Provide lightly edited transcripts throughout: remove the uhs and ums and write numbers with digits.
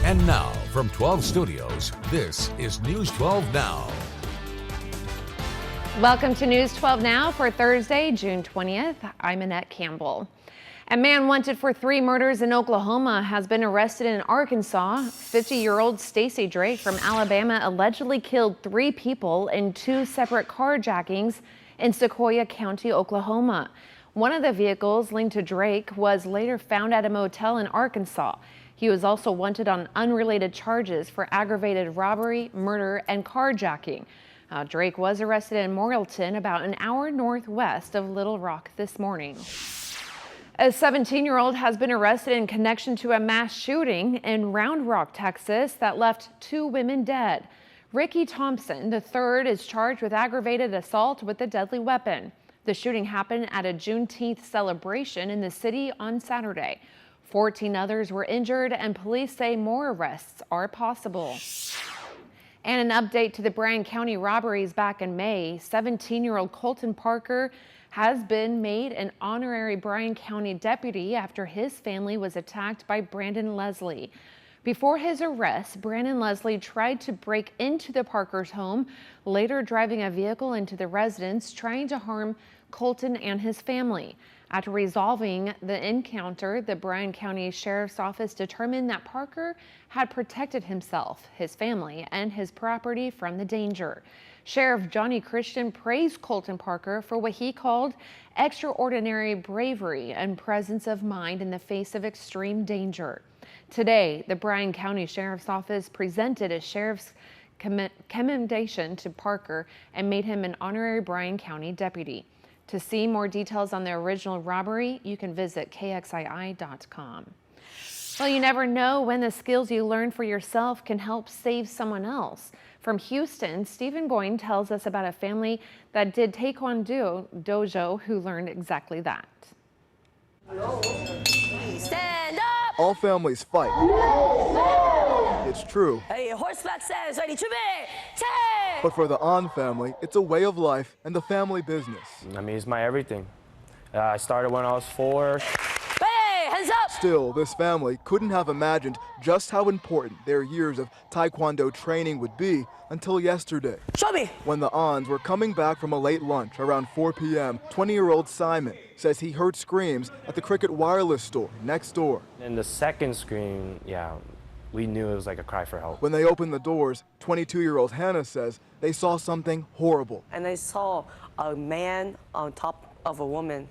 And now, from 12 Studios, this is News 12 Now. Welcome to News 12 Now for Thursday, June 20th. I'm Annette Campbell. A man wanted for 3 murders in Oklahoma has been arrested in Arkansas. 50-year-old Stacy Drake from Alabama allegedly killed 3 people in 2 separate carjackings in Sequoyah County, Oklahoma. One of the vehicles linked to Drake was later found at a motel in Arkansas. He was also wanted on unrelated charges for aggravated robbery, murder, and carjacking. Drake was arrested in Morrilton, about an hour northwest of Little Rock this morning. A 17-year-old has been arrested in connection to a mass shooting in Round Rock, Texas, that left 2 women dead. Ricky Thompson, III, is charged with aggravated assault with a deadly weapon. The shooting happened at a Juneteenth celebration in the city on Saturday. 14 others were injured, and police say more arrests are possible. And an update to the Bryan County robberies back in May. 17-year-old Colton Parker has been made an honorary Bryan County deputy after his family was attacked by Brandon Leslie. Before his arrest, Brandon Leslie tried to break into the Parkers' home, later driving a vehicle into the residence, trying to harm Colton and his family. After resolving the encounter, the Bryan County Sheriff's Office determined that Parker had protected himself, his family, and his property from the danger. Sheriff Johnny Christian praised Colton Parker for what he called extraordinary bravery and presence of mind in the face of extreme danger. Today, the Bryan County Sheriff's Office presented a sheriff's commendation to Parker and made him an honorary Bryan County deputy. To see more details on the original robbery, you can visit KXII.com. Well, you never know when the skills you learn for yourself can help save someone else. From Houston, Stephen Goyne tells us about a family that did Taekwondo Dojo who learned exactly that. Stand up! All families fight. It's true. Hey, horseback says, ready, to be, But for the An family, it's a way of life and the family business. I mean, it's my everything. I started when I was 4. Hey, hands up! Still, this family couldn't have imagined just how important their years of Taekwondo training would be until yesterday. Show me! When the Ans were coming back from a late lunch around 4 p.m., 20-year-old Simon says he heard screams at the Cricket Wireless store next door. And the second scream, we knew it was like a cry for help. When they opened the doors, 22-year-old Hannah says they saw something horrible. And I saw a man on top of a woman,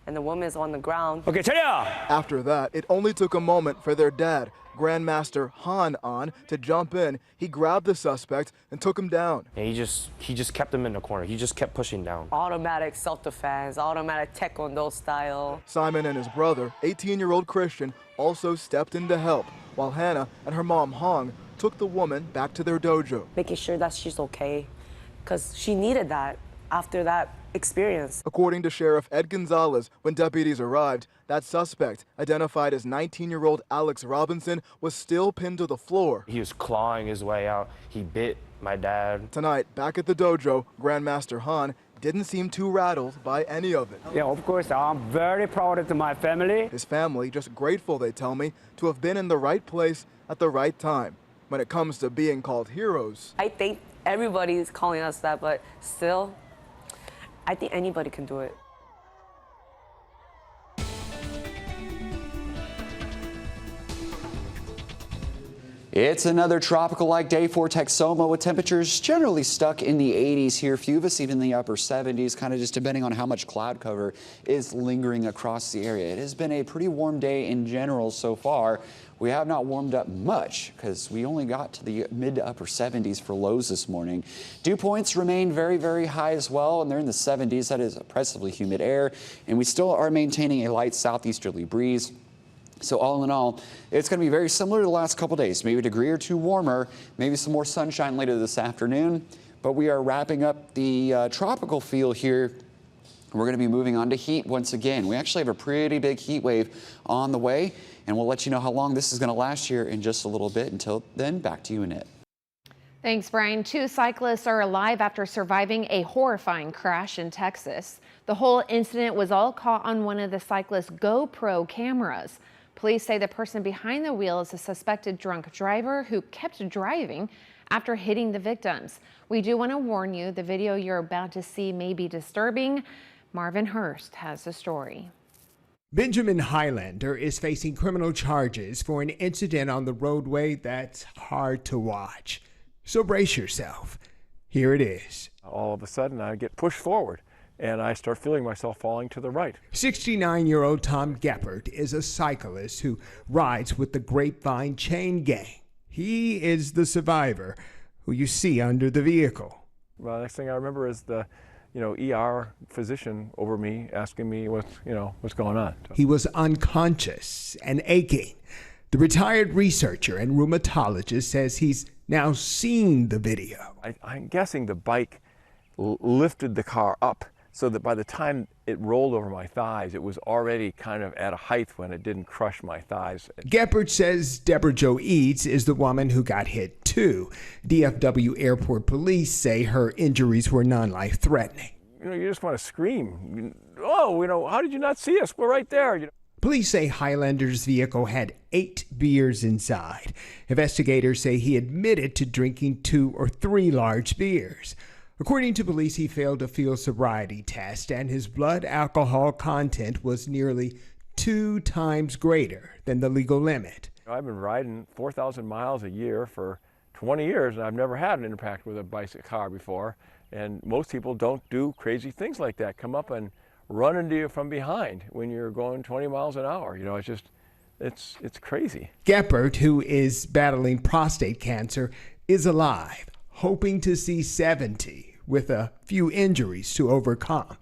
and the woman's on the ground. Okay, 차려! After that, it only took a moment for their dad, Grandmaster Han An, to jump in. He grabbed the suspect and took him down. And he just kept him in the corner. He just kept pushing down. Automatic self-defense, automatic Taekwondo style. Simon and his brother, 18-year-old Christian, also stepped in to help, while Hannah and her mom Hong took the woman back to their dojo. Making sure that she's okay, because she needed that after that experience. According to Sheriff Ed Gonzalez, when deputies arrived, that suspect, identified as 19-year-old Alex Robinson, was still pinned to the floor. He was clawing his way out. He bit my dad. Tonight, back at the dojo, Grandmaster Han didn't seem too rattled by any of it. Yeah, of course, I'm very proud of my family. His family just grateful, they tell me, to have been in the right place at the right time. When it comes to being called heroes, I think everybody's calling us that, but still, I think anybody can do it. It's another tropical-like day for Texoma, with temperatures generally stuck in the 80s here. A few of us even in the upper 70s, kind of just depending on how much cloud cover is lingering across the area. It has been a pretty warm day in general so far. We have not warmed up much because we only got to the mid to upper 70s for lows this morning. Dew points remain very, very high as well, and they're in the 70s. That is oppressively humid air, and we still are maintaining a light southeasterly breeze. So all in all, it's going to be very similar to the last couple days, maybe a degree or two warmer, maybe some more sunshine later this afternoon. But we are wrapping up the tropical feel here. We're going to be moving on to heat once again. We actually have a pretty big heat wave on the way, and we'll let you know how long this is going to last here in just a little bit. Until then, back to you, Annette. Thanks, Brian. 2 cyclists are alive after surviving a horrifying crash in Texas. The whole incident was all caught on one of the cyclists' GoPro cameras. Police say the person behind the wheel is a suspected drunk driver who kept driving after hitting the victims. We do want to warn you, the video you're about to see may be disturbing. Marvin Hurst has the story. Benjamin Highlander is facing criminal charges for an incident on the roadway that's hard to watch. So brace yourself. Here it is. All of a sudden, I get pushed forward, and I start feeling myself falling to the right. 69-year-old Tom Geppert is a cyclist who rides with the Grapevine Chain Gang. He is the survivor who you see under the vehicle. Well, the next thing I remember is the ER physician over me asking me what's going on. He was unconscious and aching. The retired researcher and rheumatologist says he's now seen the video. I'm guessing the bike lifted the car up so that by the time it rolled over my thighs, it was already kind of at a height when it didn't crush my thighs. Geppert says Deborah Jo Eads is the woman who got hit too. DFW Airport police say her injuries were non-life threatening. You just want to scream. Oh, how did you not see us? We're right there. Police say Highlander's vehicle had 8 beers inside. Investigators say he admitted to drinking 2 or 3 large beers. According to police, he failed a field sobriety test, and his blood alcohol content was nearly 2 times greater than the legal limit. I've been riding 4,000 miles a year for 20 years, and I've never had an impact with a bicycle car before. And most people don't do crazy things like that, come up and run into you from behind when you're going 20 miles an hour. It's crazy. Geppert, who is battling prostate cancer, is alive, hoping to see 70 with a few injuries to overcome.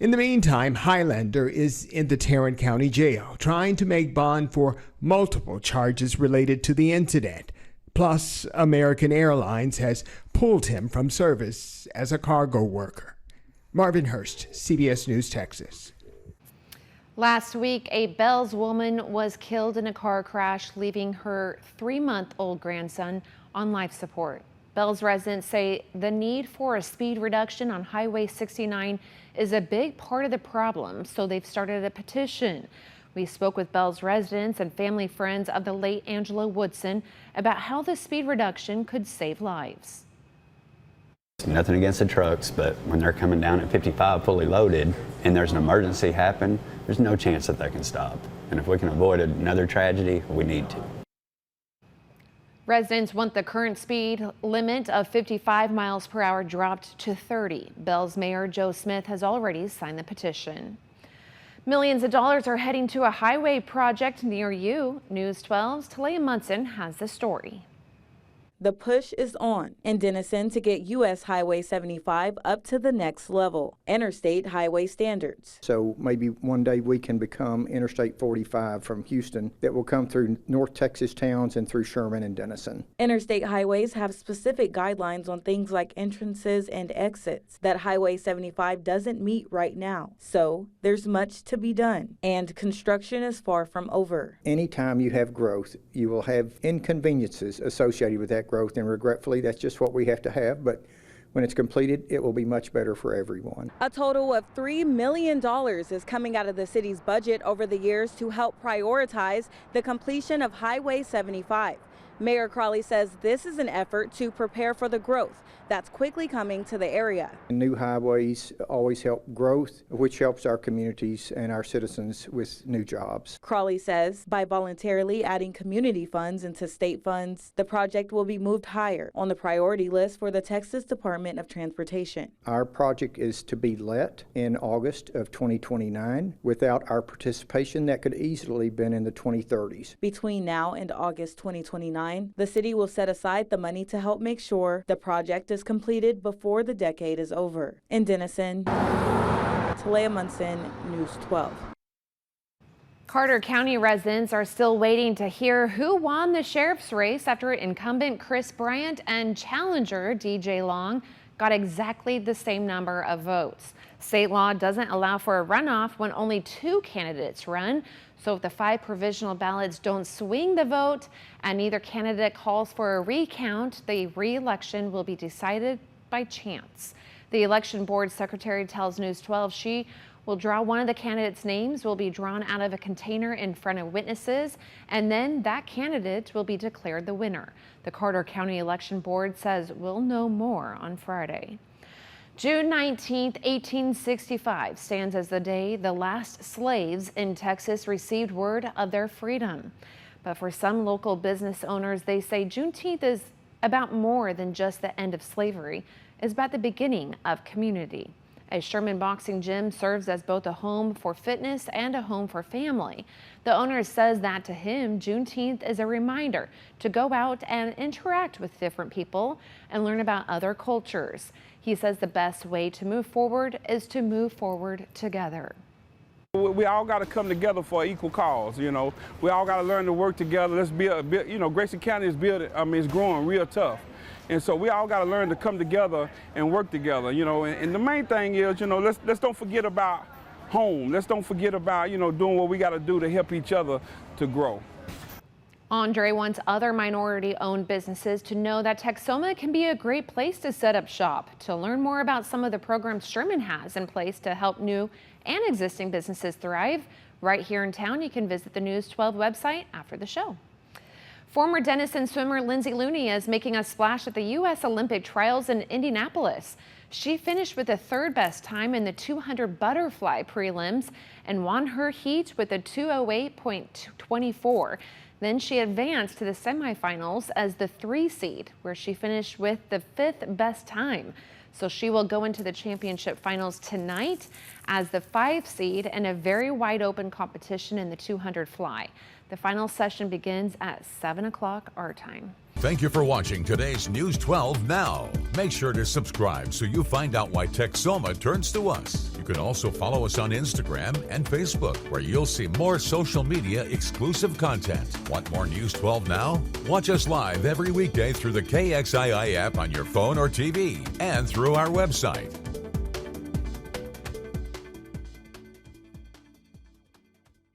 In the meantime, Highlander is in the Tarrant County Jail, trying to make bond for multiple charges related to the incident. Plus, American Airlines has pulled him from service as a cargo worker. Marvin Hurst, CBS News, Texas. Last week, a Bells woman was killed in a car crash, leaving her 3-month-old grandson on life support. Bells residents say the need for a speed reduction on Highway 69 is a big part of the problem, so they've started a petition. We spoke with Bells residents and family friends of the late Angela Woodson about how the speed reduction could save lives. Nothing against the trucks, but when they're coming down at 55 fully loaded and there's an emergency happen, there's no chance that they can stop. And if we can avoid another tragedy, we need to. Residents want the current speed limit of 55 miles per hour dropped to 30. Bells Mayor Joe Smith has already signed the petition. Millions of dollars are heading to a highway project near you. News 12's Talia Munson has the story. The push is on in Denison to get U.S. Highway 75 up to the next level, interstate highway standards. So maybe one day we can become Interstate 45 from Houston that will come through North Texas towns and through Sherman and Denison. Interstate highways have specific guidelines on things like entrances and exits that Highway 75 doesn't meet right now. So there's much to be done, and construction is far from over. Anytime you have growth, you will have inconveniences associated with that growth, and regretfully, that's just what we have to have. But when it's completed, it will be much better for everyone. A total of $3 million is coming out of the city's budget over the years to help prioritize the completion of Highway 75. Mayor Crawley says this is an effort to prepare for the growth that's quickly coming to the area. New highways always help growth, which helps our communities and our citizens with new jobs. Crawley says by voluntarily adding community funds into state funds, the project will be moved higher on the priority list for the Texas Department of Transportation. Our project is to be let in August of 2029. Without our participation, that could easily have been in the 2030s. Between now and August 2029, the city will set aside the money to help make sure the project is completed before the decade is over. In Denison, Talia Munson, News 12. Carter County residents are still waiting to hear who won the sheriff's race after incumbent Chris Bryant and challenger DJ Long got exactly the same number of votes. State law doesn't allow for a runoff when only 2 candidates run. So if the 5 provisional ballots don't swing the vote and neither candidate calls for a recount, the re-election will be decided by chance. The election board secretary tells News 12 she will draw one of the candidates' names will be drawn out of a container in front of witnesses, and then that candidate will be declared the winner. The Carter County Election Board says we'll know more on Friday. June 19th, 1865 stands as the day the last slaves in Texas received word of their freedom. But for some local business owners, they say Juneteenth is about more than just the end of slavery. It's about the beginning of community. A Sherman boxing gym serves as both a home for fitness and a home for family. The owner says that to him, Juneteenth is a reminder to go out and interact with different people and learn about other cultures. He says the best way to move forward is to move forward together. We all got to come together for an equal cause, you know. We all got to learn to work together. Let's build, you know, Grayson County is growing real tough. And so we all got to learn to come together and work together, you know. And the main thing is, you know, let's don't forget about home. Let's don't forget about, you know, doing what we got to do to help each other to grow. Andre wants other minority-owned businesses to know that Texoma can be a great place to set up shop. To learn more about some of the programs Sherman has in place to help new and existing businesses thrive, right here in town, you can visit the News 12 website after the show. Former Denison swimmer Lindsay Looney is making a splash at the U.S. Olympic trials in Indianapolis. She finished with the third best time in the 200 butterfly prelims and won her heat with a 2:08.24. Then she advanced to the semifinals as the 3 seed, where she finished with the 5th best time. So she will go into the championship finals tonight as the 5 seed in a very wide open competition in the 200 fly. The final session begins at 7 o'clock our time. Thank you for watching today's News 12 Now. Make sure to subscribe so you find out why Texoma turns to us. You can also follow us on Instagram and Facebook, where you'll see more social media exclusive content. Want more News 12 Now? Watch us live every weekday through the KXII app on your phone or TV and through our website.